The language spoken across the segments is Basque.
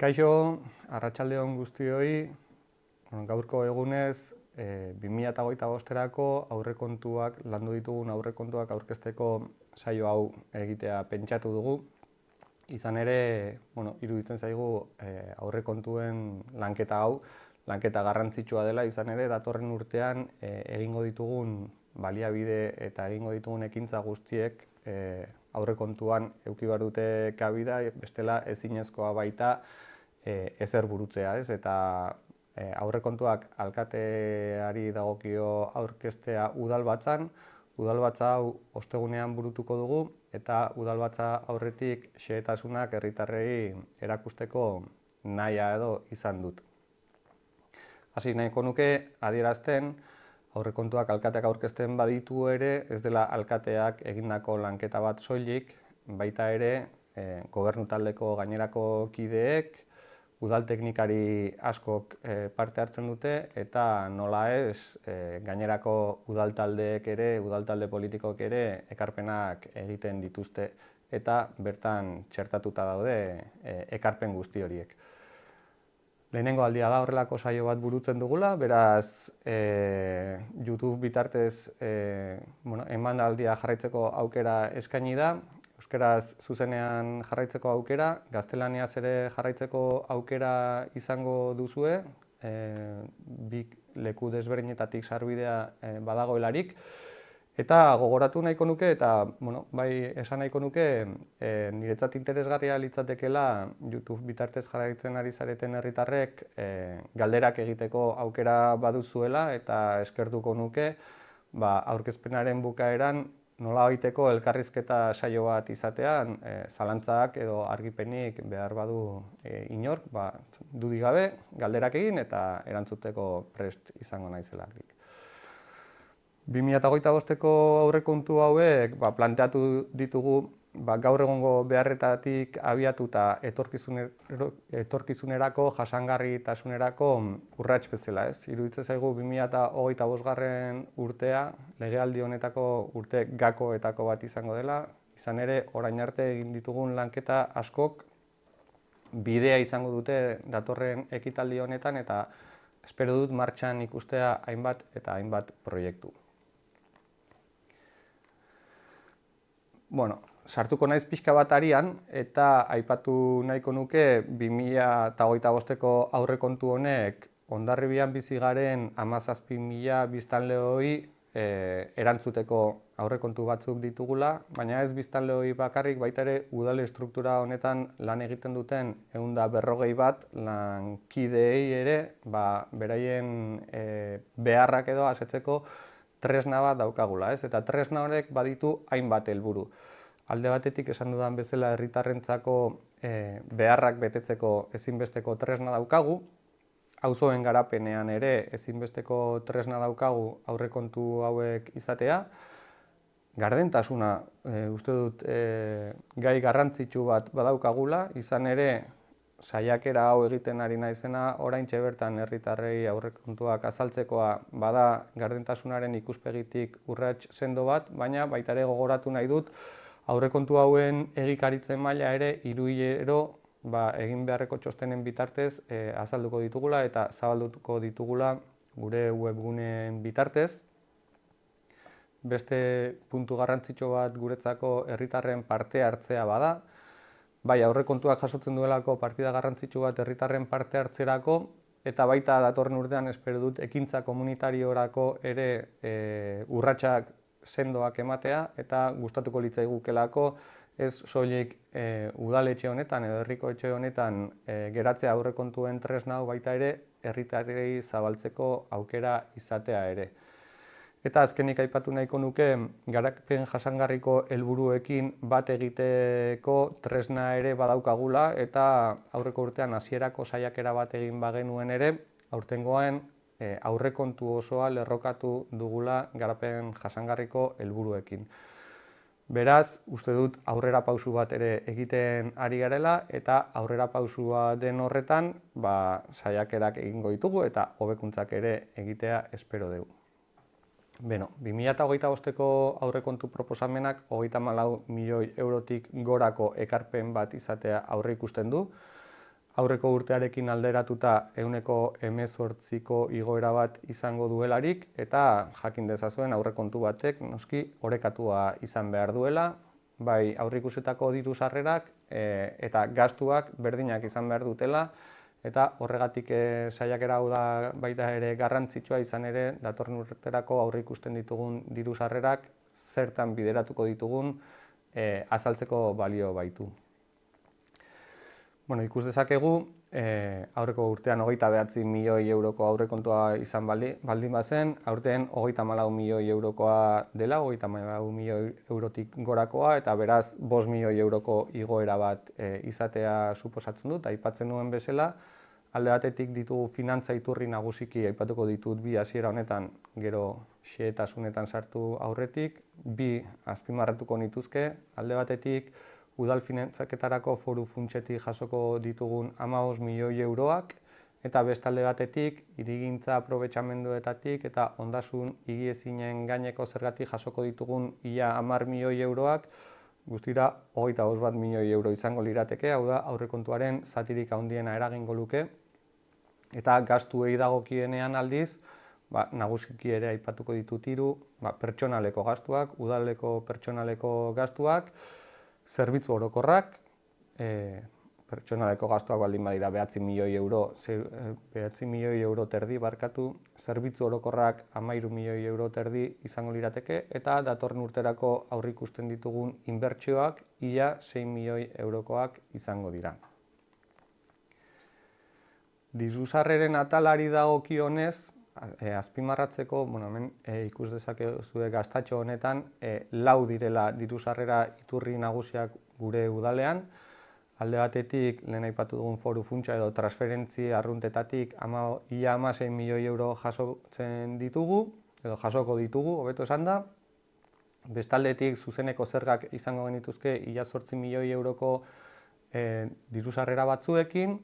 Kaixo, arratsalde on guztioi, gaurko egunez 2025erako aurrekontuak, landu ditugun aurrekontuak aurkezteko saio hau egitea pentsatu dugu. Izan ere, iruditzen zaigu aurrekontuen lanketa hau, lanketa garrantzitsua dela, izan ere datorren urtean egingo ditugun baliabide eta egingo ditugun ekintza guztiek aurrekontuan eduki behar dute kabida, bestela ezinezkoa baita ezer burutzea, ez? Eta aurrekontuak alkateari dagokio aurkeztea udalbatzan, udalbatza hau ostegunean burutuko dugu eta udalbatza aurretik xehetasunak herritarrei erakusteko nahia edo izan dut. Hasi nahiko nuke adierazten aurrekontuak alkateak aurkezten baditu ere, ez dela alkateak egindako lanketa bat soilik, baita ere gobernu taldeko gainerako kideek, udal teknikari askok parte hartzen dute eta nola ez gainerako udal taldeek ere, udal talde politikok ere ekarpenak egiten dituzte eta bertan txertatuta daude ekarpen guzti horiek. Lehenengo aldia da horrelako saio bat burutzen dugula, beraz YouTube bitartez emanaldia jarraitzeko aukera eskaini da, euskaraz zuzenean jarraitzeko aukera, gaztelaniaz ere jarraitzeko aukera izango duzue, bi leku desberdinetatik sarbidea badagoelarik, eta gogoratu nahiko nuke eta bai esan nahiko nuke niretzat interesgarria litzatekeela YouTube bitartez jarraitzen ari zareten herritarrek galderak egiteko aukera baduzuela eta eskertuko nuke aurkezpenaren bukaeran nolabaiteko elkarrizketa saio bat izatean, zalantzak edo argipenik behar badu inork, dudik gabe, galderak egin eta erantzuteko prest izango naizelarik. 2025ko aurrekontu hauek planteatu ditugu gaur egungo beharretatik abiatuta etorkizunerako jasangarritasunerako urrats bezala, ez? Iruditzen zaigu 2025garren urtea legealdi honetako urte gakoetako bat izango dela, izan ere orain arte egin ditugun lanketa askok bidea izango dute datorren ekitaldi honetan eta espero dut martxan ikustea hainbat eta hainbat proiektu. Sartuko naiz pixka bat arian eta aipatu nahiko nuke 2025ko aurrekontu honek Hondarribian bizi garen 17.000 biztanleoi erantzuteko aurrekontu batzuk ditugula, baina ez biztanleoi bakarrik, baita ere udal estruktura honetan lan egiten duten 140 bat lankideei ere beraien beharrak edo asetzeko tresna bat daukagula, ez? Eta tresna horrek baditu hainbat helburu. Alde batetik esan dudan bezala herritarrentzako beharrak betetzeko ezinbesteko tresna daukagu, auzoen garapenean ere ezinbesteko tresna daukagu aurrekontu hauek izatea, gardentasuna uste dut gai garrantzitsu bat badaukagula, izan ere saiakera hau egiten ari naizena oraintxe bertan herritarrei aurrekontuak azaltzekoa bada gardentasunaren ikuspegitik urrats sendo bat, baina baita ere gogoratu nahi dut aurrekontu hauen egikaritzen maila ere hilero egin beharreko txostenen bitartez azalduko ditugula eta zabalduko ditugula gure webguneen bitartez. Beste puntu garrantzitsu bat guretzako herritarren parte hartzea bada, bai aurrekontuak jasotzen duelako partida garrantzitsu bat herritarren parte hartzerako eta baita datorren urtean espero dut ekintza komunitariorako ere urratsak sendoak ematea eta gustatuko litzaigukelako ez soilik udaletxe honetan edo herriko etxe honetan geratzea aurrekontuen tresna hau baita ere herritarrei zabaltzeko aukera izatea ere. Eta azkenik aipatu nahiko nuke garapen jasangarriko helburuekin bat egiteko tresna ere badaukagula eta aurreko urtean hasierako saiakera bat egin bagenuen ere aurtengoan aurrekontu osoa lerrokatu dugula garapen jasangarriko helburuekin. Beraz, uste dut aurrerapauso bat ere egiten ari garela eta aurrerapausua den horretan saiakerak egingo ditugu eta hobekuntzak ere egitea espero dugu. 2025ko aurrekontu proposamenak 34 milioi eurotik gorako ekarpen bat izatea aurreikusten du. aurreko urtearekin alderatuta 18%ko igoera bat izango duelarik, eta jakin dezazuen aurrekontu batek noski orekatua izan behar duela, bai aurreikusitako diru sarrerak eta gastuak berdinak izan behar dutela, eta horregatik saiakera hau da baita ere garrantzitsua izan ere datorren urterako aurreikusten ditugun diru sarrerak zertan bideratuko ditugun azaltzeko balio baitu. Bueno, ikus dezakegu, aurreko urtean 29 milioi euroko aurrekontua izan baldin bazen, aurten 34 milioi eurokoa dela, 34 milioi eurotik gorakoa, eta beraz 5 milioi euroko igoera bat izatea suposatzen dut, aipatzen nuen bezala. Alde batetik ditugu finantza iturri nagusiki aipatuko ditut bi hasiera honetan, gero xehetasunetan sartu aurretik, bi azpimarratuko nituzke, alde batetik udal finantzaketarako foru funtsetik jasoko ditugun 15 milioi euroak, eta bestalde batetik hirigintza aprobetxamenduetatik eta ondasun higiezinen gaineko zergatik jasoko ditugun ia 10 milioi euroak, guztira 25 milioi euro izango lirateke, hau da aurrekontuaren zatirik handiena eragingo luke, eta gastuei dagokienean aldiz, nagusiki ere aipatuko ditut hiru, pertsonaleko gastuak, udaleko pertsonaleko gastuak, zerbitzu orokorrak, pertsonaleko gastuak baldin badira 9 milioi euro, 9 milioi euro terdi barkatu, zerbitzu orokorrak 13 milioi euro terdi izango lirateke, eta datorren urterako aurreikusten ditugun inbertsioak ia 6 milioi eurokoak izango dira. Diru sarreren atalari dagokionez, azpimarratzeko, hemen ikus dezakezue gastatxo honetan, 4 direla diru sarrera iturri nagusiak gure udalean. Alde batetik, lehen aipatu dugun foru funtsa edo transferentzi arruntetatik ia 16 milioi euro jasotzen ditugu, edo jasoko ditugu, hobeto esan da. Bestaldetik, zuzeneko zergak izango genituzke ia 8 milioi euroko diru sarrera batzuekin,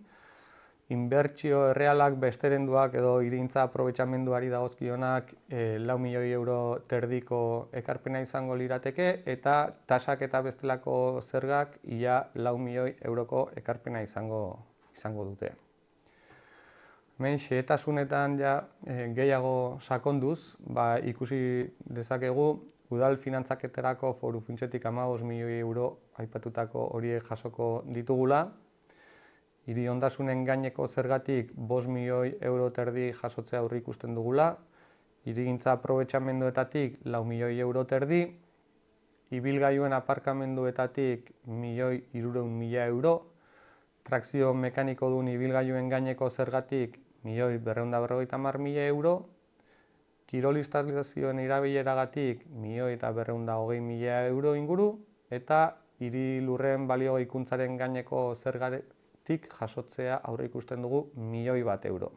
inbertsio errealak besterenduak edo hirigintza aprobetxamenduari dagozkionak 4 milioi euro terdiko ekarpena izango lirateke, eta tasak eta bestelako zergak ia 4 milioi euroko ekarpena izango dute. Hemen xehetasunetan gehiago sakonduz, ikusi dezakegu udal finantzaketarako foru funtsetik 15 milioi euro aipatutako horiek jasoko ditugula, hiri ondasunen gaineko zergatik 5 milioi euro terdi jasotzea aurreikusten dugula, hirigintza aprobetxamenduetatik 4 milioi euro terdi, ibilgailuen aparkamenduetatik 1.300.000 euro, trakzio mekanikodun ibilgailuen gaineko zergatik 1.250.000 euro, kirol instalazioen erabileragatik 1.220.000 euro inguru, eta hiri lurren balio ikuntzaren gaineko zergatik jasotzea aurreikusten dugu 1 milioi bat euro.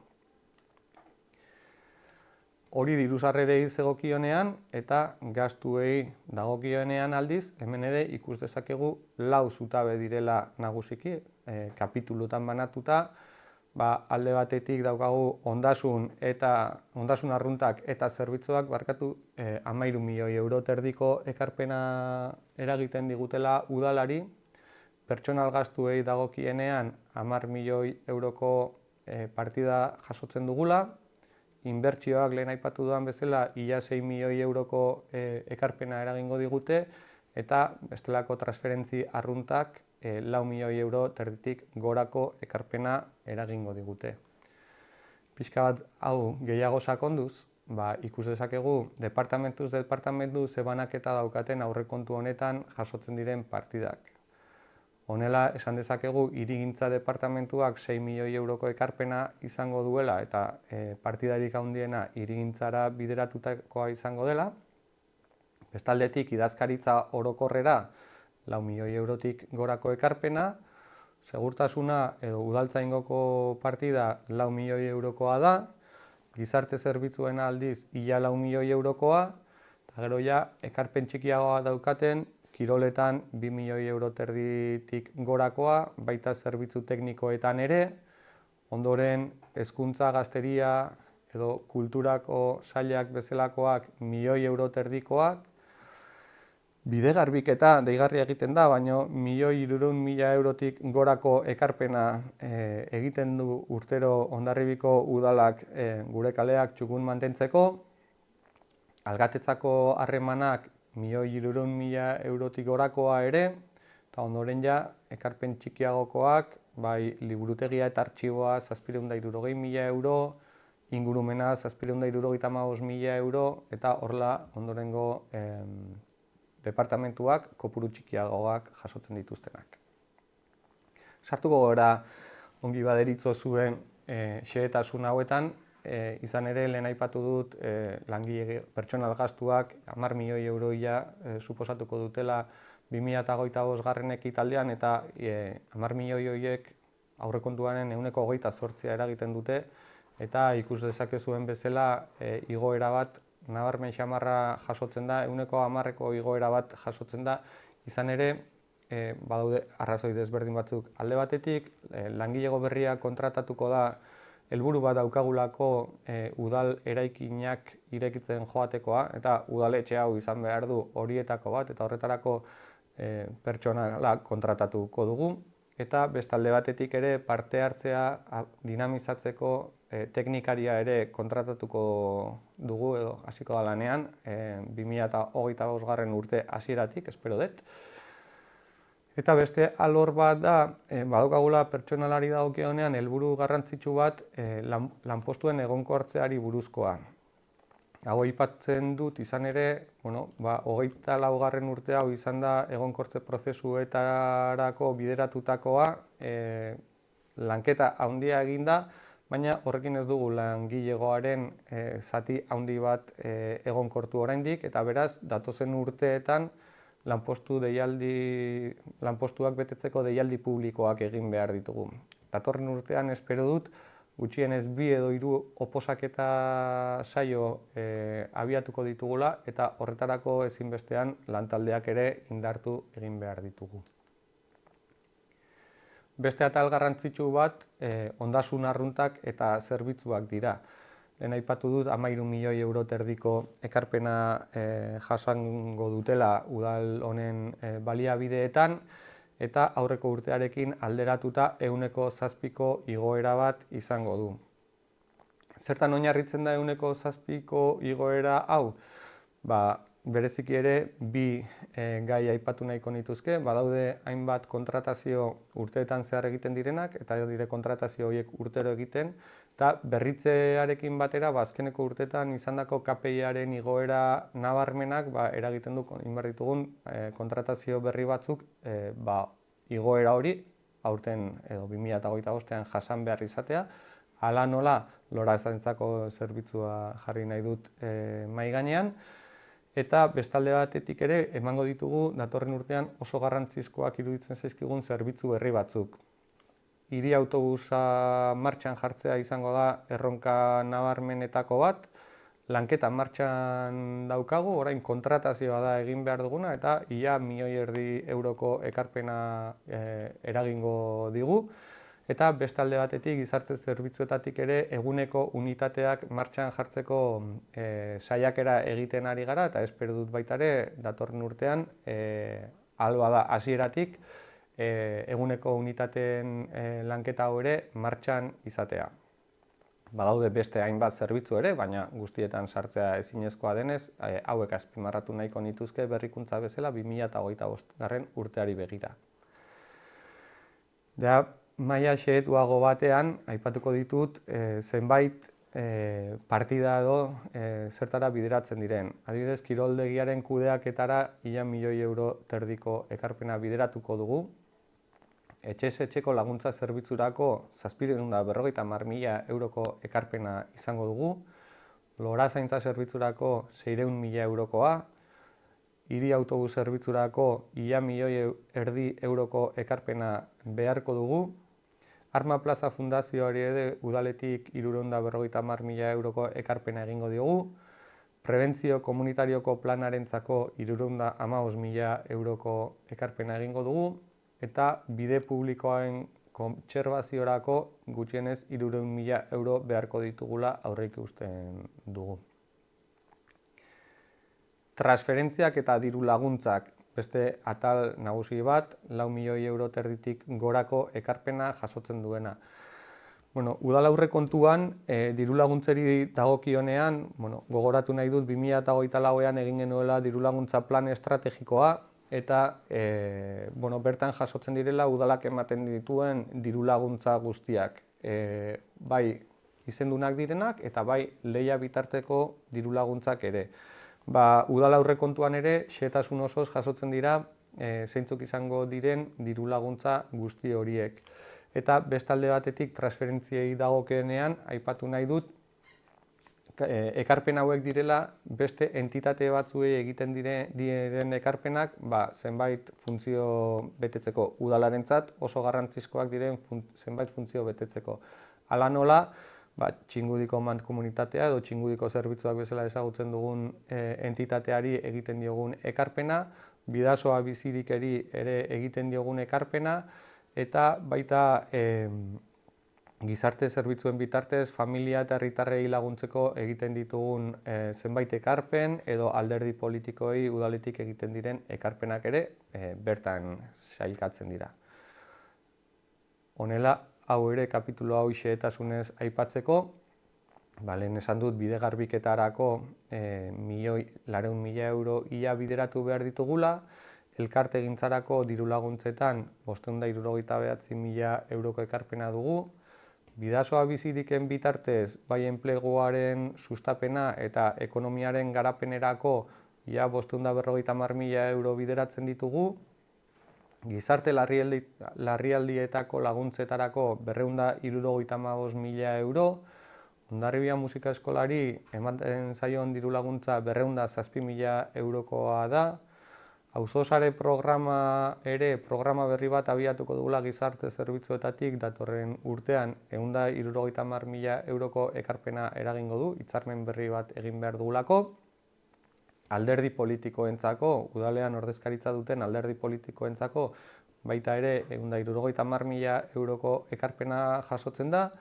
Hori diru sarrerei zegokionean eta gastuei dagokionean aldiz, hemen ere ikus dezakegu 4 zutabe direla nagusiki, kapitulutan banatuta, alde batetik daukagu ondasun arruntak eta zerbitzuak 13 milioi euro terdiko ekarpena eragiten digutela udalari, pertsonal gastuei dagokienean 10 milioi euroko partida jasotzen dugula, inbertsioak lehen aipatu dudan bezala ia 6 milioi euroko ekarpena eragingo digute, eta bestelako transferentzi arruntak 4 milioi euro terditik gorako ekarpena eragingo digute. Pixka bat hau gehiago sakonduz, ikus dezakegu departamentu ze banaketa daukaten aurrekontu honetan jasotzen diren partidak. Honela, esan dezakegu, hirigintza departamentuak 6 milioi euroko ekarpena izango duela eta partidarik handiena hirigintzara bideratutakoa izango dela. Bestaldetik, idazkaritza orokorrera 4 milioi eurotik gorako ekarpena, segurtasuna edo udaltzaingoko partida 4 milioi eurokoa da, gizarte zerbitzuen aldiz ia 4 milioi eurokoa, eta gero ekarpen txikiagoa daukaten, kiroletan 2 milioi euro terditik gorakoa, baita zerbitzu teknikoetan ere, ondoren hezkuntza, gazteria edo kulturako sailak bezalakoak 1 milioi euro terdikoak, Bide garbiketa deigarria egiten da, baina 1.300.000 eurotik gorako ekarpena egiten du urtero Hondarribiko udalak gure kaleak txukun mantentzeko. Alkatetzako harremanak 1.300.000 eurotik gorakoa ere, eta ondoren ja ekarpen txikiagokoak, bai liburutegia eta artxiboa 760.000 euro, ingurumena 775.000 euro, eta horrela ondorengo departamentuak kopuru txikiagoak jasotzen dituztenak. Sartuko gara ongi baderitzo zuen xehetasun hauetan, izan ere lehen aipatu dut langile pertsonal gastuak 10 milioi euroia suposatuko dutela 2025 ekitaldian, eta 10 milioi horiek aurrekontuaren 28% eragiten dute, eta ikus dezakezuen bezala igoera bat nabarmen xamarra jasotzen da, 10%ko igoera bat jasotzen da, izan ere badaude arrazoi desberdin batzuk. Alde batetik, langilego berria kontratatuko da helburu bat daukagulako udal eraikinak irekitzen joatekoa, eta udaletxe hau izan behar du horietako bat, eta horretarako pertsonala kontratatuko dugu. Eta beste alde batetik ere parte hartzea dinamizatzeko teknikaria ere kontratatuko dugu edo hasiko da lanean 2025 urte hasieratik, espero dut. Eta beste alor bat da, badaukagula pertsonalari dagokionean helburu garrantzitsu bat lanpostuen egonkortzeari buruzkoa. Hau aipatzen dut izan ere, 24. urte hau izan da egonkortze prozesuetarako bideratutakoa, lanketa handia egin da, baina horrekin ez dugu langilegoaren zati handi bat egonkortu oraindik, eta beraz, datozen urteetan lanpostuak betetzeko deialdi publikoak egin behar ditugu. Datorren urtean espero dut, gutxienez 2 edo 3 oposaketa saio abiatuko ditugula, eta horretarako ezinbestean lantaldeak ere indartu egin behar ditugu. Beste atal garrantzitsu bat ondasun arruntak eta zerbitzuak dira. Lehen aipatu dut 13 milioi euro erdiko ekarpena jasango dutela udal honen baliabideetan, eta aurreko urtearekin alderatuta 107ko igoera bat izango du. Zertan oinarritzen da 107ko igoera hau? Bereziki ere, 2 gai aipatu nahiko nituzke, badaude hainbat kontratazio urteetan zehar egiten direnak, eta dire kontratazio horiek urtero egiten, eta berritzearekin batera, azkeneko urteetan izandako KPI-aren igoera nabarmenak eragiten du inbar ditugun kontratazio berri batzuk igoera hori, aurten edo 2025ean jasan behar izatea, hala nola lorazaintzako zerbitzua jarri nahi dut mahai gainean, eta bestalde batetik ere emango ditugu datorren urtean oso garrantzizkoak iruditzen zaizkigun zerbitzu berri batzuk. Hiri autobusa martxan jartzea izango da erronka nabarmenetako bat, lanketa martxan daukagu, orain kontratazioa da egin behar duguna, eta ia 1,5 milioi euroko ekarpena eragingo digu. Eta beste alde batetik, gizarte zerbitzuetatik ere eguneko unitateak martxan jartzeko saiakera egiten ari gara, eta espero dut baita ere datorren urtean, alba da hasieratik, eguneko unitateen lanketa hau ere martxan izatea. Badaude beste hainbat zerbitzu ere, baina guztietan sartzea ezinezkoa denez, hauek azpimarratu nahiko nituzke berrikuntza bezala 2025 urteari begira. Maila xehetuago batean, aipatuko ditut, zenbait partida edo zertara bideratzen diren. Adibidez, kiroldegiaren kudeaketara ia 1 milioi euro erdiko ekarpena bideratuko dugu. Etxez etxeko laguntza zerbitzurako 750.000 euroko ekarpena izango dugu. Lorazaintza zerbitzurako 600.000 eurokoa. Hiri autobus zerbitzurako ia 1,5 milioi euroko ekarpena beharko dugu. Arma Plaza Fundazioari ere udaletik 350.000 euroko ekarpena egingo diogu. Prebentzio komunitarioko planarentzako 315.000 euroko ekarpena egingo dugu. Eta bide publikoaren kontserbaziorako gutxienez 300.000 euro beharko ditugula aurreikusten dugu. transferentziak eta diru laguntzak, beste atal nagusi bat, 4 milioi euro terditik gorako ekarpena jasotzen duena. Udal aurrekontuan, diru laguntzeri dagokionean, gogoratu nahi dut 2024an egin genuela diru laguntza plan estrategikoa, eta bertan jasotzen direla udalak ematen dituen diru laguntza guztiak. Bai izendunak direnak eta bai lehia bitarteko diru laguntzak ere. Udal aurrekontuan ere xehetasun osoz jasotzen dira zeintzuk izango diren diru laguntza guzti horiek. Eta bestalde batetik transferentziei dagokionean aipatu nahi dut ekarpen hauek direla beste entitate batzuei egiten diren ekarpenak zenbait funtzio betetzeko, udalarentzat oso garrantzizkoak diren zenbait funtzio betetzeko. Hala nola, txingudiko mankomunitatea edo txingudiko zerbitzuak bezala ezagutzen dugun entitateari egiten diogun ekarpena, Bidasoa Bizirikeri ere egiten diogun ekarpena, eta baita gizarte zerbitzuen bitartez familia eta herritarrei laguntzeko egiten ditugun zenbait ekarpen edo alderdi politikoei udaletik egiten diren ekarpenak ere bertan sailkatzen dira. Honela, hau ere kapitulu hau xehetasunez aipatzeko, lehen esan dut bide garbiketarako 1.400.000 euro ia bideratu behar ditugula, elkartegintzarako diru laguntzetan 569.000 euroko ekarpena dugu, Bidasoa Biziriken bitartez bai enpleguaren sustapena eta ekonomiaren garapenerako ia 550.000 euro bideratzen ditugu, gizarte larrialdietako laguntzetarako 275.000 euro, Hondarribia Musika Eskolari ematen zaion diru laguntza 207.000 eurokoa da, Auzosare programa berri bat abiatuko dugula gizarte zerbitzuetatik datorren urtean 170.000 euroko ekarpena eragingo du, hitzarmen berri bat egin behar dugulako. Alderdi politikoentzako, udalean ordezkaritza duten alderdi politikoentzako, baita ere 170.000 euroko ekarpena jasotzen da.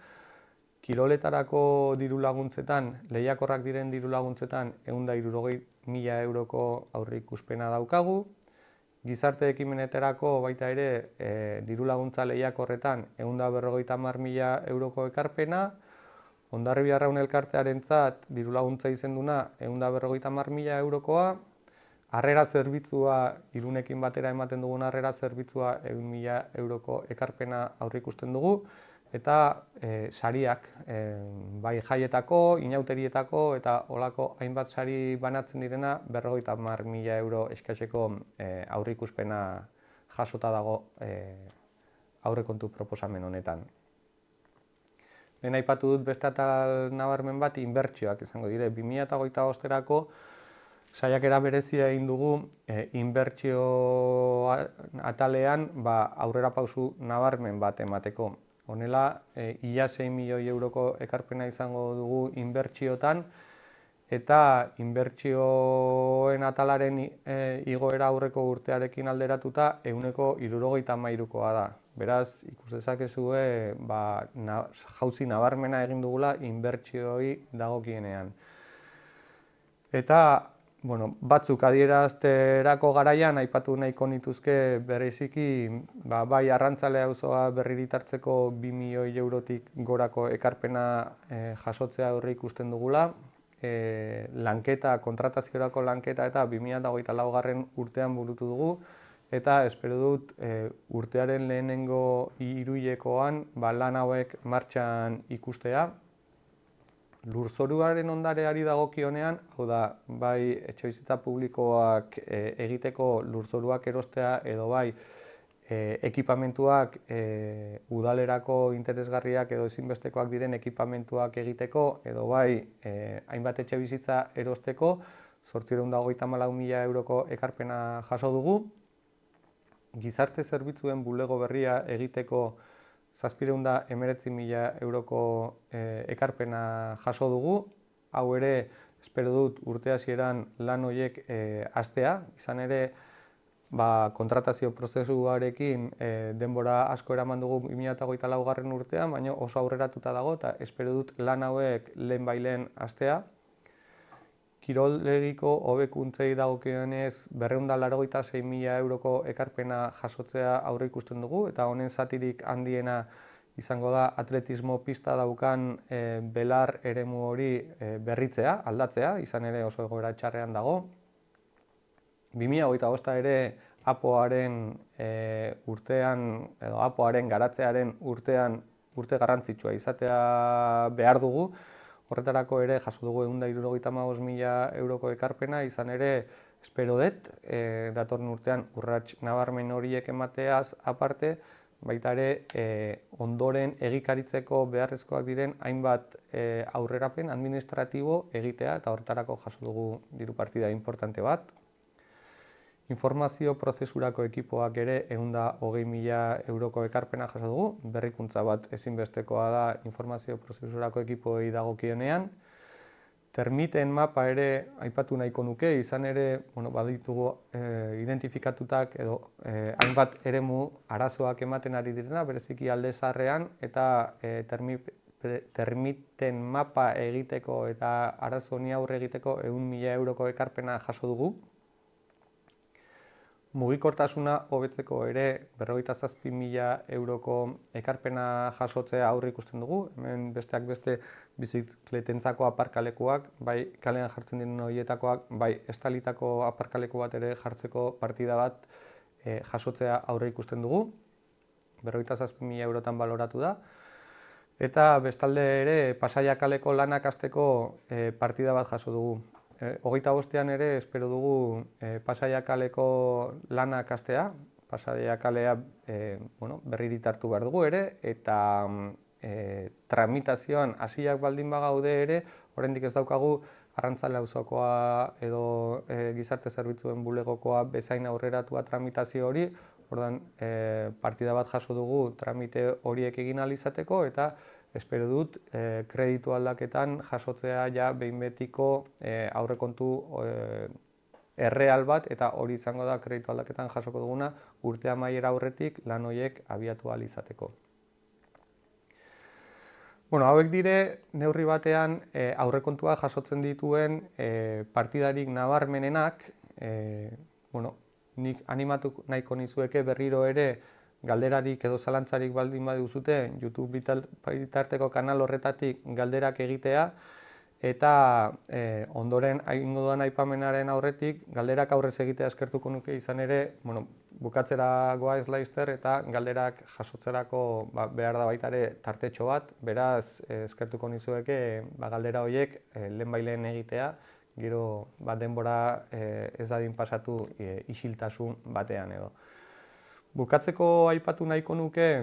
Kiroletarako diru laguntzetan, lehiakorrak diren diru laguntzetan 160.000 euroko aurreikuspena daukagu. Gizarte ekimenetarako baita ere diru laguntza lehiakorretan 150.000 euroko ekarpena. Hondarribia Arraun Elkartearentzat diru laguntza izenduna 150.000 eurokoa. Harrera zerbitzua, Irunekin batera ematen dugun harrera zerbitzua 100.000 euroko ekarpena aurreikusten dugu. Eta sariak, bai jaietako, inauterietako eta olako hainbat sari banatzen direna 50.000 euro eskaseko aurreikuspena jasota dago aurrekontu proposamen honetan. Lehen aipatu dut beste atal nabarmen bat inbertsioak izango dire. 2025erako saiakera berezia egin dugu inbertsio atalean aurrerapauso nabarmen bat emateko. Honela, ia 6 milioi euroko ekarpena izango dugu inbertsiotan, eta inbertsioen atalaren igoera aurreko urtearekin alderatuta 173koa da. Beraz, ikus dezakezue jauzi nabarmena egin dugula inbertsioi dagokienean. Eta batzuk adierazterako garaian aipatu nahiko nituzke bereziki bai Arrantzale auzoa berriritartzeko 2 milioi eurotik gorako ekarpena jasotzea aurre ikusten dugula. Kontrataziorako lanketa eta 2024. Urtean burutu dugu, eta espero dut urtearen lehenengo hiruhilekoan lan hauek martxan ikustea. Lurzoruaren ondareari dagokionean, hau da, bai etxebizitza publikoak egiteko lurzoruak erostea edo bai ekipamentuak udalerako interesgarriak edo ezinbestekoak diren ekipamentuak egiteko edo bai hainbat etxebizitza erosteko 834.000 euroko ekarpena jaso dugu. Gizarte zerbitzuen bulego berria egiteko 719.000 euroko ekarpena jaso dugu. Hau ere, espero dut urte hasieran lan horiek hastea, izan ere kontratazio prozesuarekin denbora asko eraman dugu 2024. Urtean, baina oso aurreratuta dago eta espero dut lan hauek lehenbailen hastea. Kiroldegiko hobekuntzei dagokionez 286.000 euroko ekarpena jasotzea aurre ikusten dugu, eta honen zatirik handiena izango da atletismo pista daukan belar eremu hori berritzea, aldatzea, izan ere oso egoera txarrean dago. 2025 ere APOaren urtean, edo APOaren garatzearen urte garrantzitsua izatea behar dugu. Horretarako ere jaso dugu 175.000 euroko ekarpena, izan ere espero dut datorren urtean urrats nabarmen horiek emateaz aparte, baita ere ondoren egikaritzeko beharrezkoak diren hainbat aurrerapen administratibo egitea, eta horretarako jaso dugu diru partida inportante bat. Informazio prozesurako ekipoak ere 120.000 euroko ekarpena jaso dugu, berrikuntza bat ezinbestekoa da informazio prozesurako ekipoei dagokionean. Termiten mapa ere aipatu nahiko nuke, izan ere baditugu identifikatutak edo hainbat eremu arazoak ematen ari direna, bereziki alde zaharrean, eta termiten mapa egiteko eta arazo honi aurre egiteko 100.000 euroko ekarpena jaso dugu. Mugikortasuna hobetzeko ere 57.000 euroko ekarpena jasotzea aurre ikusten dugu. Hemen besteak beste bizikletentzako aparkalekuak, bai kalean jartzen diren horietakoak, bai estalitako aparkaleku bat ere jartzeko partida bat jasotzea aurre ikusten dugu. 57.000 eurotan baloratu da. Eta bestalde ere Pasaia kaleko lanak hasteko partida bat jaso dugu. 25ean ere espero dugu Pasaia kaleko lanak hastea. Pasaia kalea berririk hartu behar dugu ere, eta tramitazioan hasiak baldin bagaude ere, oraindik ez daukagu Arrantzale auzokoa edo gizarte zerbitzuen bulegokoa bezain aurreratua tramitazio hori. Orduan partida bat jaso dugu tramite horiek egin ahal izateko, eta espero dut kreditu aldaketan jasotzea ja behin betiko aurrekontu erreal bat, eta hori izango da kreditu aldaketan jasoko duguna urte amaiera aurretik lan horiek abiatu ahal izateko. Hauek dire neurri batean aurrekontua jasotzen dituen partidarik nabarmenenak. Nik animatu nahiko nizueke berriro ere galderarik edo zalantzarik baldin baduzute YouTube bitarteko kanal horretatik galderak egitea, eta ondoren egingo dudan aipamenaren aurretik galderak aurrez egitea eskertuko nuke, izan ere bukatzera goaz laizter eta galderak jasotzerako behar da baita ere tartetxo bat, beraz eskertuko nizueke galdera horiek lehenbailen egitea, gero denbora ez dadin pasatu isiltasun batean edo. Bukatzeko aipatu nahiko nuke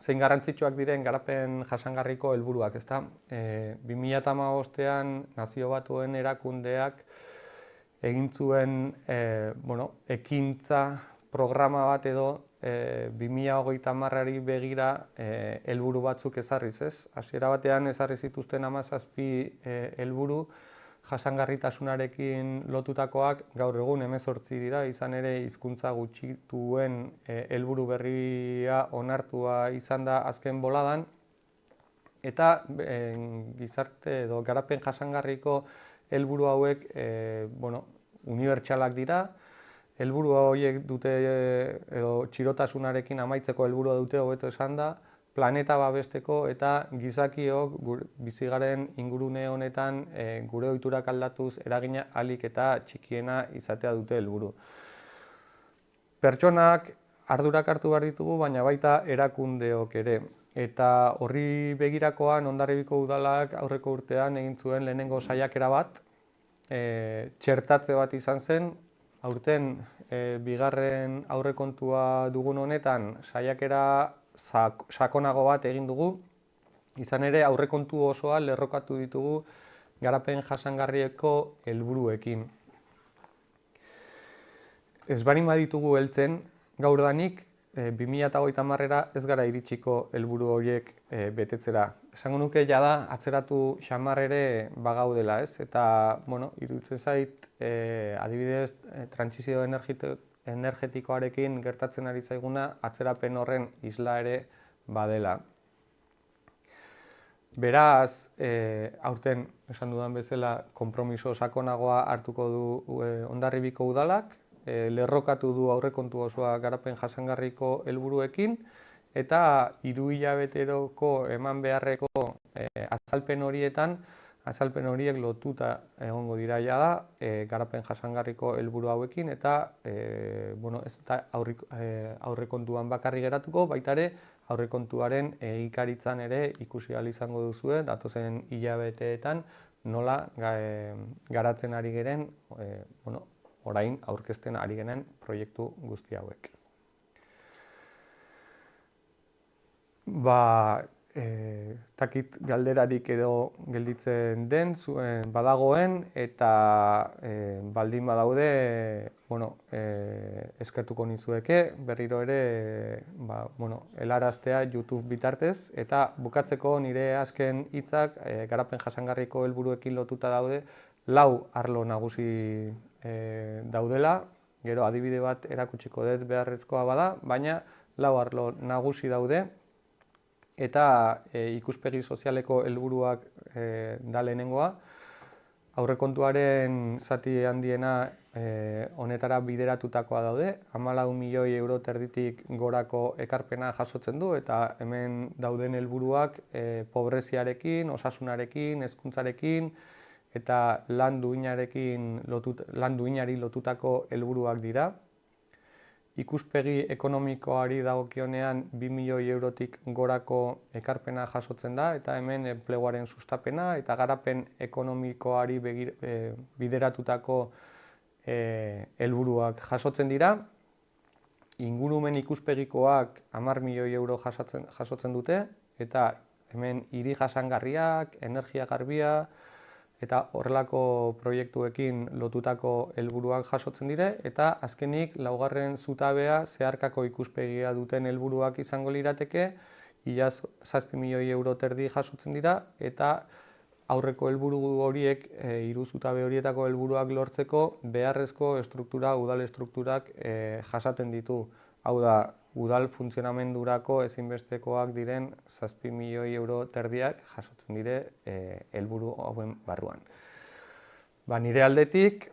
zein garrantzitsuak diren garapen jasangarriko helburuak, ezta? 2015ean Nazio Batuen Erakundeak egin zuen ekintza programa bat edo 2030ari begira helburu batzuk ezarriz, ez? Hasiera batean ezarri zituzten 17 helburu jasangarritasunarekin lotutakoak, gaur egun 18 dira, izan ere hizkuntza gutxituen helburu berria onartua izan da azken boladan, eta gizarte edo garapen jasangarriko helburu hauek unibertsalak dira. Helburu horiek dute edo txirotasunarekin amaitzeko helburua dute, hobeto esan da, planeta babesteko eta gizakiok bizigaren ingurune honetan gure ohiturak aldatuz eragina ahalik eta txikiena izatea dute helburu. Pertsonak ardurak hartu behar ditugu, baina baita erakundeok ere. Eta horri begirakoan Hondarribiko Udalak aurreko urtean egin zuen lehenengo saiakera bat, txertatze bat izan zen. Aurten bigarren aurrekontua dugun honetan saiakera sakonago bat egin dugu, izan ere aurrekontu osoa lerrokatu ditugu garapen jasangarrieko helburuekin. Ez baldin baditugu heltzen, gaurdanik 2030era ez gara iritsiko helburu horiek betetzera. Esango nuke jada atzeratu xamar ere bagaudela, ez? Eta, iruditzen zait, adibidez, trantsizio energetikoarekin gertatzen ari zaiguna atzerapen horren isla ere badela. Beraz, aurten esan dudan bezala konpromiso sakonagoa hartuko du Hondarribiko udalak, lerrokatu du aurrekontu osoa garapen jasangarriko helburuekin eta 3 hilabeteroko eman beharreko azalpen horiek lotuta egongo dira jada garapen jasangarriko helburu hauekin eta ez da aurrekontuan bakarrik geratuko, baita ere aurrekontuaren egikaritzan ere ikusi ahal izango duzue datozen hilabeteetan nola garatzen ari garen, orain aurkezten ari garen proiektu guzti hauek. Takit galderarik edo gelditzen den badagoen eta baldin badaude eskertuko nizueke berriro ere helaraztea YouTube bitartez eta bukatzeko nire azken hitzak garapen jasangarriko helburuekin lotuta daude 4 arlo nagusi daudela, gero adibide bat erakutsiko dut beharrezkoa bada, baina 4 arlo nagusi daude. Eta ikuspegi sozialeko helburuak da lehenengoa. Aurrekontuaren zati handiena honetara bideratutakoa daude. 14 milioi euro terditik gorako ekarpena jasotzen du eta hemen dauden helburuak pobreziarekin, osasunarekin, hezkuntzarekin eta lan duinari lotutako helburuak dira. Ikuspegi ekonomikoari dagokionean 2 milioi eurotik gorako ekarpena jasotzen da eta hemen enpleguaren sustapena eta garapen ekonomikoari bideratutako helburuak jasotzen dira. Ingurumen ikuspegikoak 10 milioi euro jasotzen dute eta hemen hiri jasangarriak, energia garbia eta horrelako proiektuekin lotutako helburuak jasotzen dire, eta azkenik 4. zutabea zeharkako ikuspegia duten helburuak izango lirateke, iaz 7 milioi euro terdi jasotzen dira, eta aurreko helburu horiek, 3 zutabe horietako helburuak lortzeko beharrezko udal estrukturak jasaten ditu. Hau da, udal funtzionamendurako ezinbestekoak diren 7 milioi euro terdiak jasotzen dire helburu hauen barruan. Nire aldetik,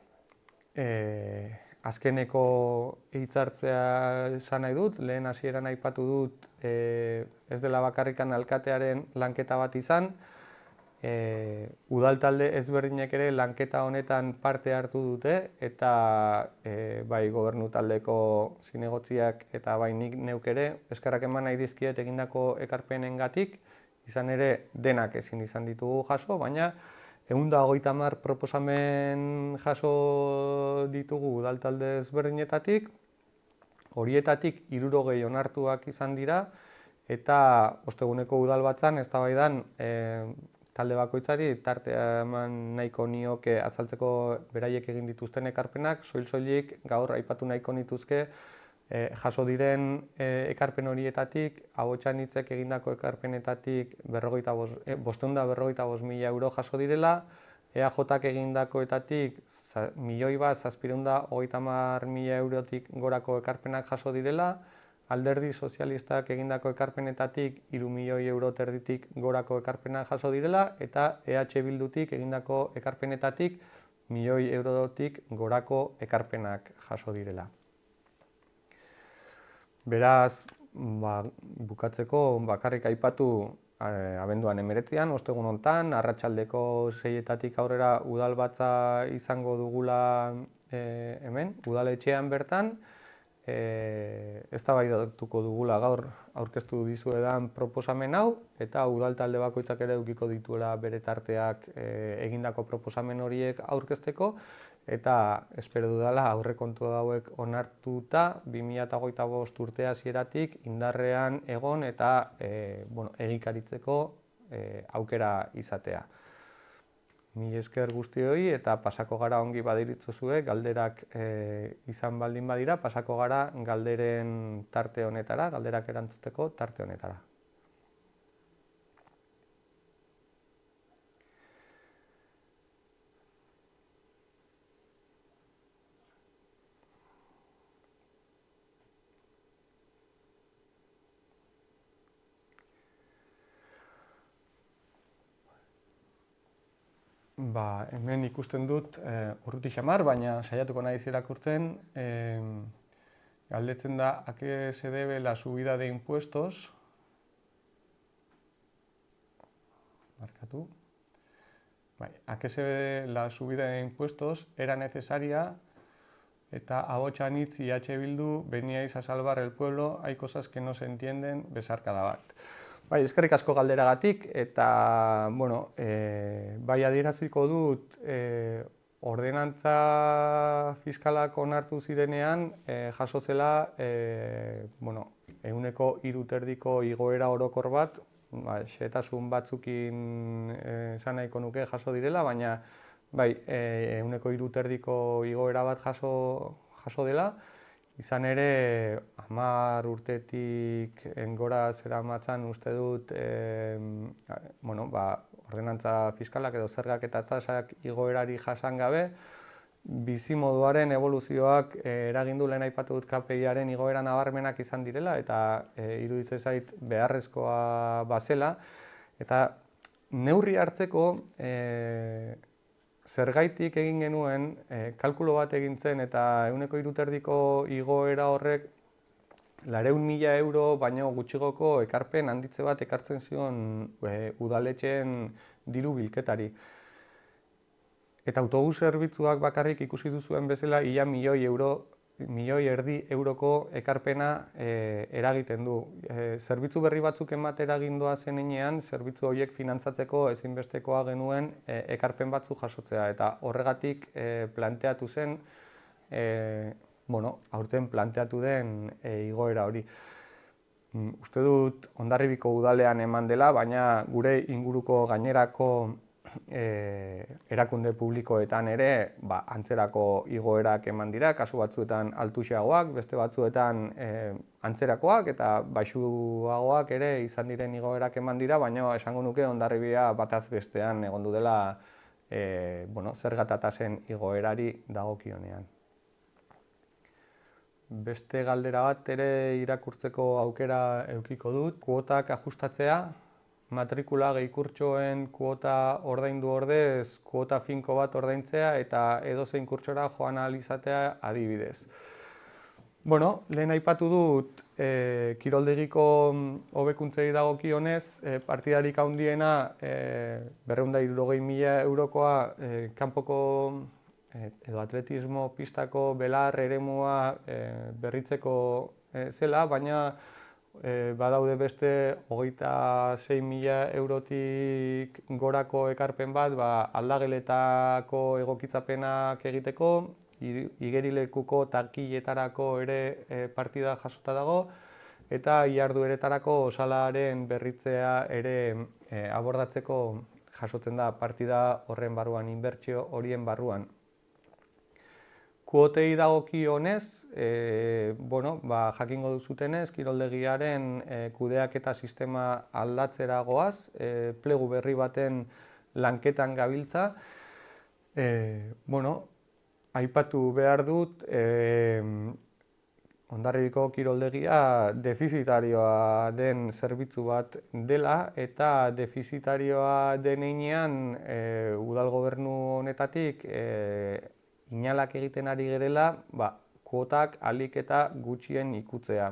azkeneko hitzartzea esan nahi dut, lehen hasieran aipatu dut ez dela bakarrikan alkatearen lanketa bat izan, udal talde ezberdinek ere lanketa honetan parte hartu dute eta bai gobernu taldeko zinegotziak eta bai nik neuk ere eskerrak eman nahi dizkiet egindako ekarpenengatik, izan ere denak ezin izan ditugu jaso, baina 130 proposamen jaso ditugu udal talde ezberdinetatik, horietatik 60 onartuak izan dira eta osteguneko udalbatzan eztabaidan talde bakoitzari tartea eman nahiko nioke azaltzeko beraiek egin dituzten ekarpenak, soil-soilik gaur aipatu nahiko nituzke jaso diren ekarpen horietatik, ahotsan hitzek egindako ekarpenetatik 555.000 euro jaso direla, EAJak egindakoetatik 1.730.000 eurotik gorako ekarpenak jaso direla, Alderdi Sozialistak egindako ekarpenetatik 3 milioi euro terditik gorako ekarpenak jaso direla eta EH Bildutik egindako ekarpenetatik 1 milioi eurotik gorako ekarpenak jaso direla. Beraz, bukatzeko bakarrik aipatu abenduan 19, ostegun hontan, arratsaldeko 6etatik aurrera udalbatza izango dugula hemen, udaletxean bertan, eztabaidatuko dugula gaur aurkeztu dizuedan proposamen hau eta udal talde bakoitzak ere edukiko dituela bere tarteak egindako proposamen horiek aurkezteko eta espero dudala aurrekontu hauek onartuta 2025 urte hasieratik indarrean egon eta egikaritzeko aukera izatea. Mila esker guztioi eta pasako gara ongi badiritzozue, galderak izan baldin badira, pasako gara galderen tarte honetara, galderak erantzuteko tarte honetara. Hemen ikusten dut urruti xamar, baina saiatuko naiz irakurtzen. Galdetzen da, ¿a qué se debe la subida de impuestos? Markatu. ¿A qué se debe la subida de impuestos? Era necesaria. Eta ahotsa anitz IH Bildu, veníais a salvar el pueblo, hay cosas que no se entienden, besarkada bat. Eskerrik asko galderagatik, eta, bai adieraziko dut, ordenantza fiskalak onartu zirenean, jaso zela, 3% igoera orokor bat, xehetasun batzukin esan nahiko nuke jaso direla, baina, 3% igoera bat jaso dela, izan ere, 10 urtetik engora zeramatzan uste dut, ordenantza fiskalak edo zergak eta tasak igoerari jasan gabe, bizimoduaren eboluzioak eragindu lehen aipatu dut KPI-aren igoera nabarmenak izan direla, eta iruditzen zait beharrezkoa bazela, eta neurri hartzeko zergaitik egin genuen, kalkulo bat egin zen eta 3% igoera horrek 400.000 euro baino gutxigoko ekarpen handitze bat ekartzen zion udaletxeen diru bilketari. Eta autobus zerbitzuak bakarrik ikusi duzuen bezala ia 1,5 euroko ekarpena eragiten du. Zerbitzu berri batzuk ematera gindoa zenean, zerbitzu horiek finantzatzeko ezinbestekoa genuen ekarpen batzuk jasotzea. Eta horregatik planteatu zen, aurten planteatu den igoera hori. Uste dut Hondarribiko udalean eman dela, baina gure inguruko gainerako erakunde publikoetan ere antzerako igoerak eman dira, kasu batzuetan altuxeagoak, beste batzuetan antzerakoak eta baxuagoak ere izan diren igoerak eman dira, baina esango nuke Hondarribia bataz bestean egondu dela zerga tasen igoerari dagokionean. Beste galdera bat ere irakurtzeko aukera edukiko dut, kuotak ajustatzea, matrikula gehikurtsoen kuota ordaindu ordez, kuota finko bat ordaintzea eta edozein kurtsora joan ahal izatea adibidez. Lehen aipatu dut kiroldegiko hobekuntzei dagokionez, partidarik handiena 260.000 eurokoa kanpoko edo atletismo pistako belar eremua berritzeko zela, baina badaude beste 26.000 eurotik gorako ekarpen bat aldageletako egokitzapenak egiteko, igerilekuko takiletarako ere partida jasota dago, eta ihardueretarako osalaren berritzea ere abordatzeko jasotzen da partida horren barruan, inbertsio horien barruan. Kuotei dagokionez, jakingo duzutenez, kiroldegiaren kudeaketa sistema aldatzera goaz, plegu berri baten lanketan gabiltza. Aipatu behar dut, Hondarribiko kiroldegia defizitarioa den zerbitzu bat dela, eta defizitarioa den heinean udal gobernu honetatik inalak egiten ari gerela, kuotak ahalik eta gutxien ikutzea.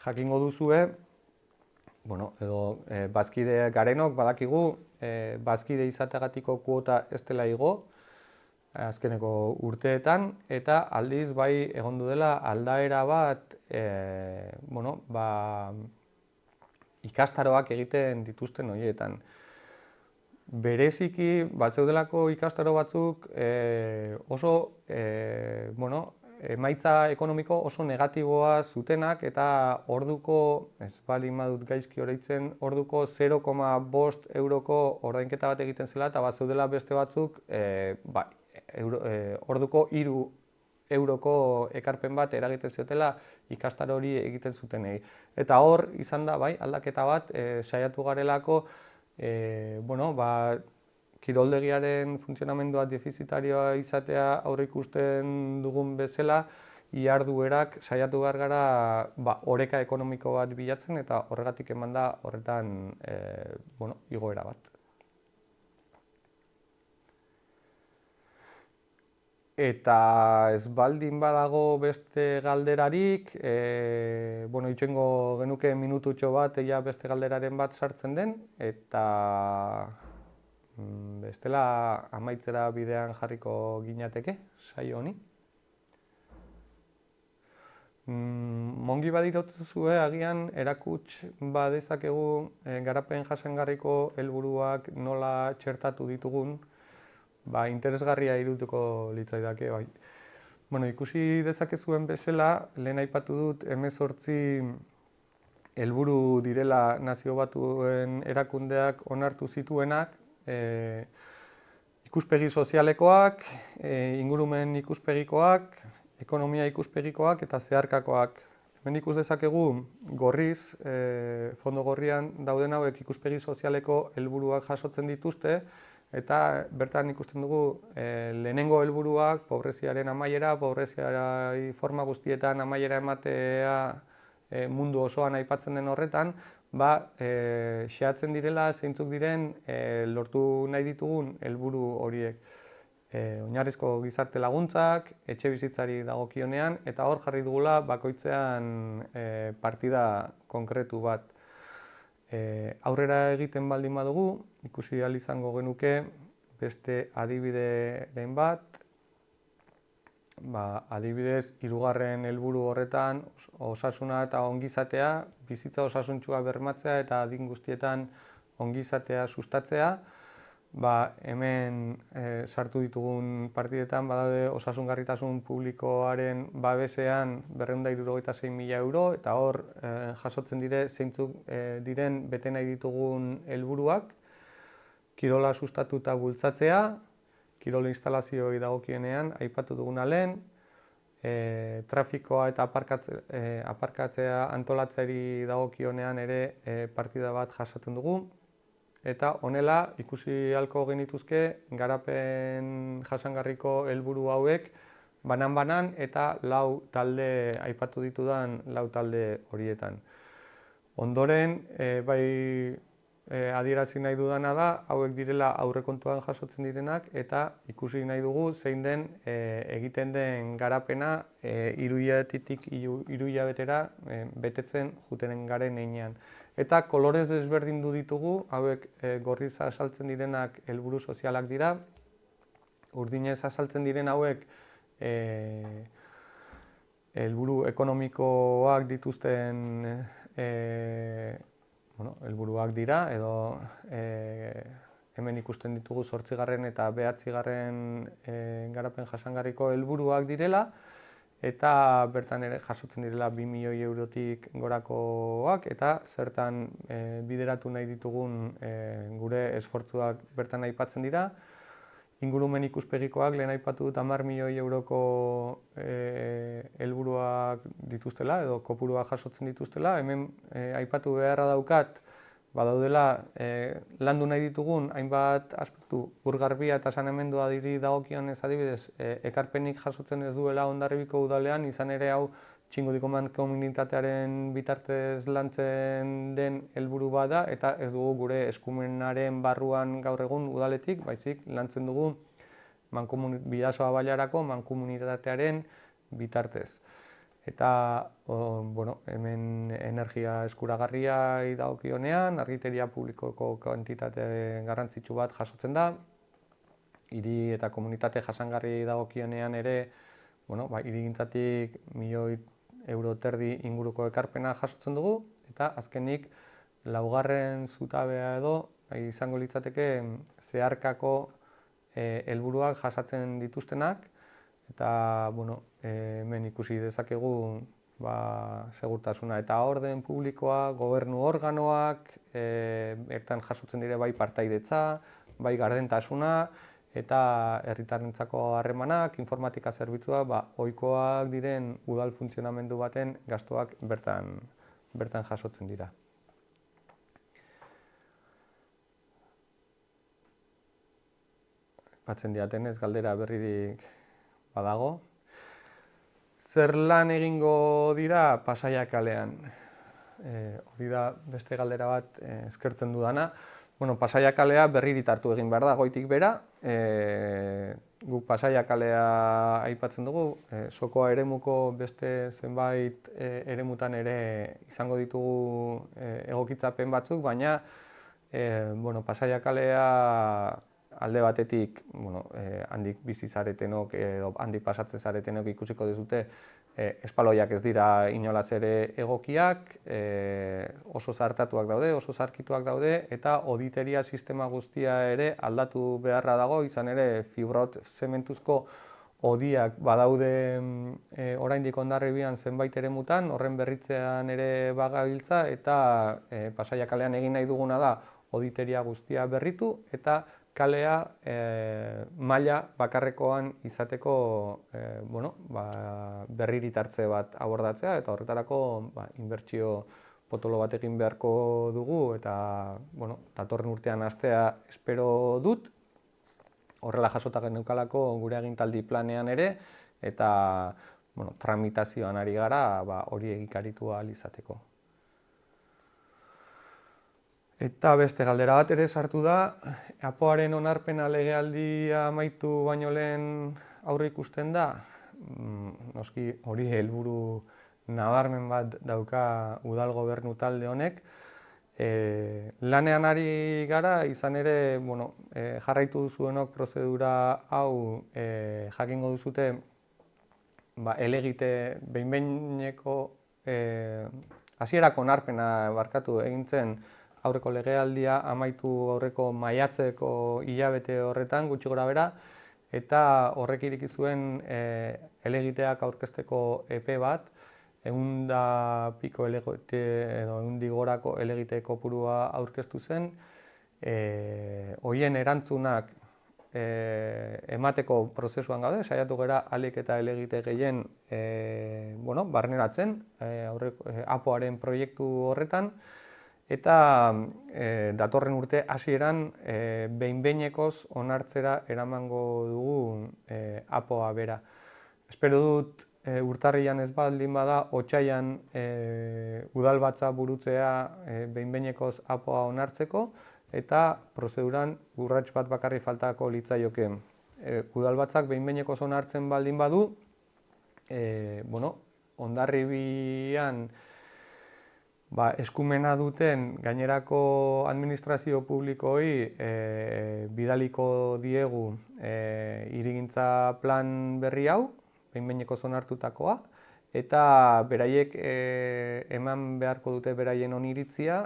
Jakingo duzue, edo bazkide garenok badakigu, bazkide izategatiko kuota ez dela igo, azkeneko urteetan, eta aldiz bai egondu dela aldaera bat, ikastaroak egiten dituzten horietan. Bereziki, zeudelako ikastaro batzuk oso, emaitza ekonomiko oso negatiboa zutenak eta orduko, ez baldin badut gaizki oroitzen, orduko 0,5 euroko ordainketa bat egiten zela eta zeudela beste batzuk orduko 3 euroko ekarpen bat eragiten ziotela ikastaro hori egiten zutenei. Eta hor izan da, aldaketa bat, saiatu garelako, kiroldegiaren funtzionamendua defizitarioa izatea aurreikusten dugun bezala, iharduerak saiatu behar gara oreka ekonomiko bat bilatzen eta horregatik eman da horretan igoera bat. Eta ez baldin badago beste galderarik, itxoingo genuke minututxo bat ea beste galderaren bat sartzen den, eta bestela amaitzera bidean jarriko ginateke, saio honi. Mongi badirotuzue agian erakuts badezakegu garapen jasangarriko helburuak nola txertatu ditugun, interesgarria irutuko litzaidake, bai. Ikusi dezakezuen bezala, lehen aipatu dut 18 helburu direla Nazio Batuen erakundeak onartu zituenak, ikuspegi sozialekoak, ingurumen ikuspegikoak, ekonomia ikuspegikoak eta zeharkakoak. Hemen ikus dezakegu gorriz, fondo gorrian dauden hauek ikuspegi sozialeko helburuak jasotzen dituzte, eta bertan ikusten dugu lehenengo helburuak pobreziaren amaiera, pobreziari forma guztietan amaiera ematea mundu osoan aipatzen den horretan, xehatzen direla zeintzuk diren lortu nahi ditugun helburu horiek. Oinarrizko gizarte laguntzak, etxe bizitzari dagokionean, eta hor jarri dugula bakoitzean partida konkretu bat. Aurrera egiten baldin badugu, ikusi ahal izango genuke beste adibideren bat, adibidez, 3. helburu horretan osasuna eta ongizatea, bizitza osasuntsua bermatzea eta adin guztietan ongizatea sustatzea. Hemen sartu ditugun partidetan badaude osasungarritasun publikoaren babesean 276.000 euro, eta hor jasotzen dire zeintzuk diren bete nahi ditugun helburuak, kirola sustatu eta bultzatzea, kirol instalazioei dagokienean aipatu duguna lehen, trafikoa eta aparkatzea antolatzeari dagokionean ere partida bat jasotzen dugu. Eta honela ikusi ahalko genituzke garapen jasangarriko helburu hauek banan-banan eta 4 talde aipatu ditudan 4 talde horietan. Ondoren, adierazi nahi dudana da, hauek direla aurrekontuan jasotzen direnak, eta ikusi nahi dugu zein den egiten den garapena 3 hilabetetik 3 hilabetera betetzen juten garen heinean. Eta kolorez desberdindu ditugu, hauek gorriz azaltzen direnak helburu sozialak dira, urdinez azaltzen diren hauek helburu ekonomikoak dituzten helburuak dira, edo hemen ikusten ditugu 8. eta 9. garapen jasangarriko helburuak direla, eta bertan ere jasotzen direla 2 milioi eurotik gorakoak, eta zertan bideratu nahi ditugun gure esfortzuak bertan aipatzen dira. Ingurumen ikuspegikoak lehen aipatu dut 10 milioi euroko helburuak dituztela, edo kopurua jasotzen dituztela. Hemen aipatu beharra daukat, badaudela landu nahi ditugun hainbat aspektu, ur-garbia eta saneamendua dagokionez adibidez, ekarpenik jasotzen ez duela Hondarribiko udalean, izan ere hau Txingudiko mankomunitatearen bitartez lantzen den helburu bada, eta ez dugu gure eskumenaren barruan gaur egun udaletik, baizik lantzen dugu Bidasoa Bailarako mankomunitatearen bitartez. Eta hemen energia eskuragarria dagokionean, argiteria publikoko kantitate garrantzitsu bat jasotzen da, hiri eta komunitate jasangarri dagokionean ere, hirigintzatik 1,5 milioi euro inguruko ekarpena jasotzen dugu, eta azkenik 4. zutabea edo izango litzateke zeharkako helburuak jasatzen dituztenak, eta hemen ikusi dezakegu segurtasuna eta orden publikoa, gobernu organoak, bertan jasotzen dire bai partaidetza, bai gardentasuna, eta herritarrentzako harremanak, informatika zerbitzua, ohikoak diren udal funtzionamendu baten gastuak bertan jasotzen dira. Batzen diatenez, galdera berririk badago. Zer lan egingo dira Pasaia kalean? Hori da beste galdera bat eskertzen dudana. Pasaia kalea berririk hartu egin behar da goitik bera. guk Pasaia kalea aipatzen dugu, Sokoa eremuko beste zenbait eremutan ere izango ditugu egokitzapen batzuk, baina Pasaia kalea alde batetik handik bizi zaretenok edo handik pasatzen zaretenok ikusiko duzute espaloiak ez dira inolaz ere egokiak, oso zahartatuak daude, oso zaharkituak daude, eta oditeria sistema guztia ere aldatu beharra dago, izan ere fibrot zementuzko odiak badaude oraindik Hondarribian zenbait eremutan, horren berritzean ere bagabiltza, eta Pasaia kalean egin nahi duguna da oditeria guztia berritu, eta kalea maila bakarrekoan izateko berriritartze bat abordatzea, eta horretarako inbertsio potolo bat egin beharko dugu, eta datorren urtean hastea espero dut, horrela jasota geneukalako gure agintaldi planean ere, eta tramitazioan ari gara hori egikaritu ahal izateko. Eta beste galdera bat ere sartu da, APOaren onarpena legealdia amaitu baino lehen aurreikusten da? Noski hori helburu nabarmen bat dauka udal gobernu talde honek. Lanean ari gara, izan ere jarraitu duzuenok prozedura hau jakingo duzute helegite behin-behineko hasierako onarpena barkatu egin zen aurreko legealdia amaitu aurreko maiatzeko hilabete horretan gutxi gorabehera, eta horrek ireki zuen helegiteak aurkezteko epe bat, 100 piko helegite edo 100 gorako helegite kopurua aurkeztu zen. Horien erantzunak emateko prozesuan gaude, saiatu gara ahalik eta helegite gehien barneratzen APOaren proiektu horretan, eta datorren urte hasieran behin-behinekoz onartzera eramango dugu APOa bera. Espero dut urtarrilean ez baldin bada, otsailean udalbatza burutzea behin-behinekoz APOa onartzeko, eta prozeduran urrats bat bakarrik faltako litzaioke. Udalbatzak behin-behinekoz onartzen baldin badu, Hondarribian eskumena duten gainerako administrazio publikoei bidaliko diegu hirigintza plan berri hau, behin-behinekoz onartutakoa, eta beraiek eman beharko dute beraien oniritzia,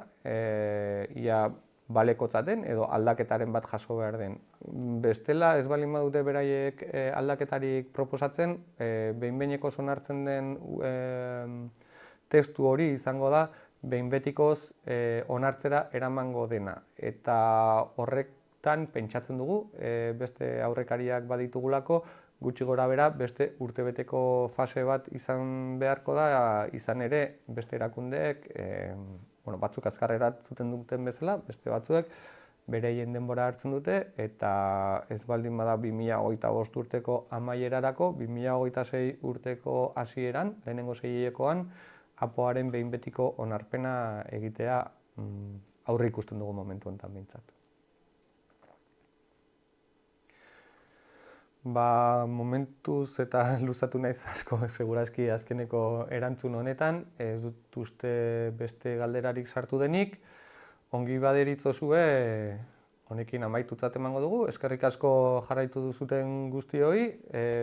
ia balekotzaten edo aldaketaren bat jaso behar den. Bestela, ez baldin badute beraiek aldaketarik proposatzen, behin-behinekoz onartzen den testu hori izango da behin betikoz onartzera eramango dena. Eta horretan pentsatzen dugu, beste aurrekariak baditugulako, gutxi gorabehera beste urtebeteko fase bat izan beharko da, izan ere beste erakundeek, batzuk azkarrerat zuten duten bezala, beste batzuek bereien denbora hartzen dute, eta ez baldin bada 2025 urteko amaierarako, 2026 urteko hasieran, lehenengo seihilekoan, APOaren behin betiko onarpena egitea aurre ikusten dugu momentu honetan behintzat. Momentuz eta luzatu naiz asko, segurazki azkeneko erantzun honetan, ez dut uste beste galderarik sartu denik, ongi baderitzozue honekin amaitutzat emango dugu, eskerrik asko jarraitu duzuten guztioi,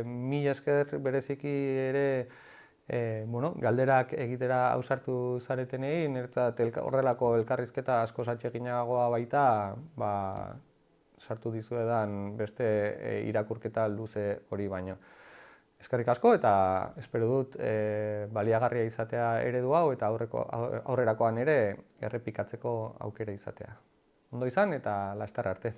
mila esker bereziki ere galderak egitera ausartu zaretenei, niretzat horrelako elkarrizketa asko atseginagoa baita, sartu dizuedan beste irakurketa luze hori baino. Eskerrik asko, eta espero dut baliagarria izatea eredu hau, eta aurrerakoan ere errepikatzeko aukera izatea. Ondo izan, eta laster arte.